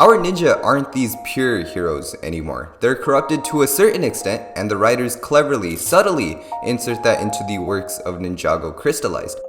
Our ninja aren't these pure heroes anymore. They're corrupted to a certain extent, and the writers cleverly, subtly insert that into the works of Ninjago Crystalized.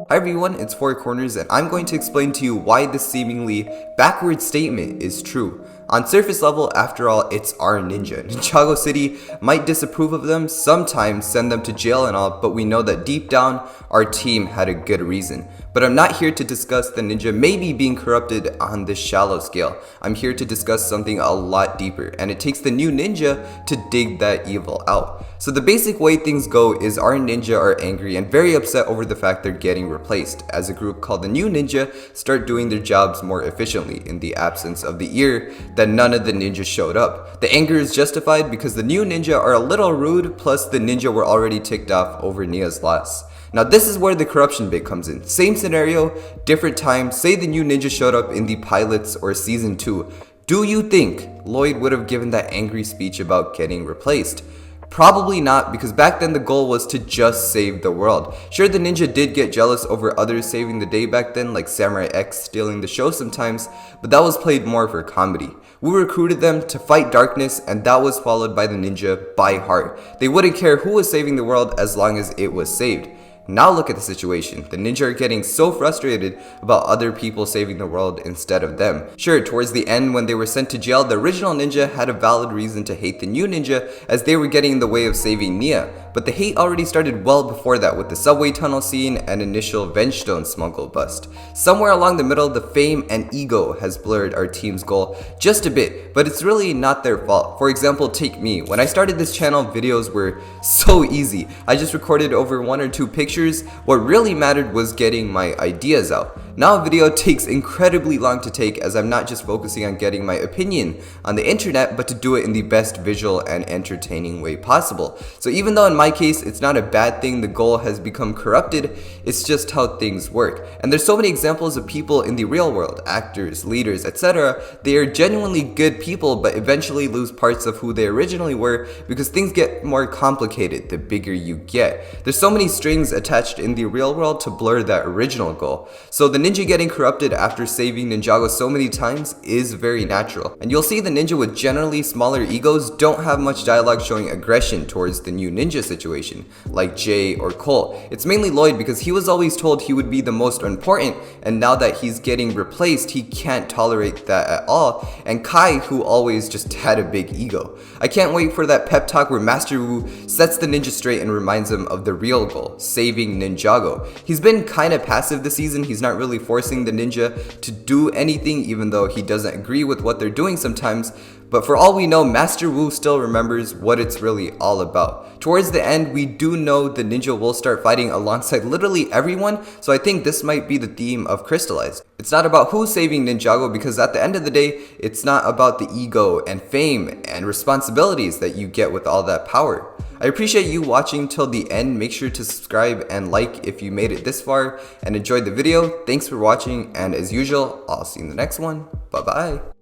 Hi everyone, it's Four Corners, and I'm going to explain to you why this seemingly backward statement is true. On surface level, after all, it's our ninja. Ninjago City might disapprove of them, sometimes send them to jail and all, but we know that deep down, our team had a good reason. But I'm not here to discuss the ninja maybe being corrupted on this shallow scale. I'm here to discuss something a lot deeper, and it takes the new ninja to dig that evil out. So the basic way things go is our ninja are angry and very upset over the fact they're getting replaced, as a group called the new ninja start doing their jobs more efficiently in the absence of the year that none of the ninjas showed up. The anger is justified because the new ninja are a little rude, plus the ninja were already ticked off over Nia's loss. Now this is where the corruption bit comes in. Same scenario, different time. Say the new ninja showed up in the pilots or season 2. Do you think Lloyd would have given that angry speech about getting replaced? Probably not, because back then the goal was to just save the world. Sure, the ninja did get jealous over others saving the day back then, like Samurai X stealing the show sometimes, but that was played more for comedy. We recruited them to fight darkness, and that was followed by the ninja by heart. They wouldn't care who was saving the world as long as it was saved. Now look at the situation. The ninja are getting so frustrated about other people saving the world instead of them. Sure, towards the end when they were sent to jail, the original ninja had a valid reason to hate the new ninja as they were getting in the way of saving Nia. But the hate already started well before that with the subway tunnel scene and initial Vengestone smuggle bust. Somewhere along the middle, the fame and ego has blurred our team's goal just a bit, but it's really not their fault. For example, take me. When I started this channel, videos were so easy. I just recorded over 1 or 2 pictures. What really mattered was getting my ideas out. Now a video takes incredibly long to take, as I'm not just focusing on getting my opinion on the internet, but to do it in the best visual and entertaining way possible. So even though in my case it's not a bad thing the goal has become corrupted, it's just how things work. And there's so many examples of people in the real world, actors, leaders, etc. They are genuinely good people but eventually lose parts of who they originally were because things get more complicated the bigger you get. There's so many strings attached in the real world to blur that original goal. So the ninja getting corrupted after saving Ninjago so many times is very natural. And you'll see the ninja with generally smaller egos don't have much dialogue showing aggression towards the new ninja situation, like Jay or Cole. It's mainly Lloyd because he was always told he would be the most important, and now that he's getting replaced, he can't tolerate that at all. And Kai, who always just had a big ego. I can't wait for that pep talk where Master Wu sets the ninja straight and reminds him of the real goal, saving Ninjago. He's been kinda passive this season. He's not really forcing the ninja to do anything, even though he doesn't agree with what they're doing sometimes. But for all we know, Master Wu still remembers what it's really all about. Towards the end, we do know the ninja will start fighting alongside literally everyone, so I think this might be the theme of Crystalized. It's not about who's saving Ninjago, because at the end of the day, it's not about the ego and fame and responsibilities that you get with all that power. I appreciate you watching till the end. Make sure to subscribe and like if you made it this far and enjoyed the video. Thanks for watching, and as usual, I'll see you in the next one. Bye bye.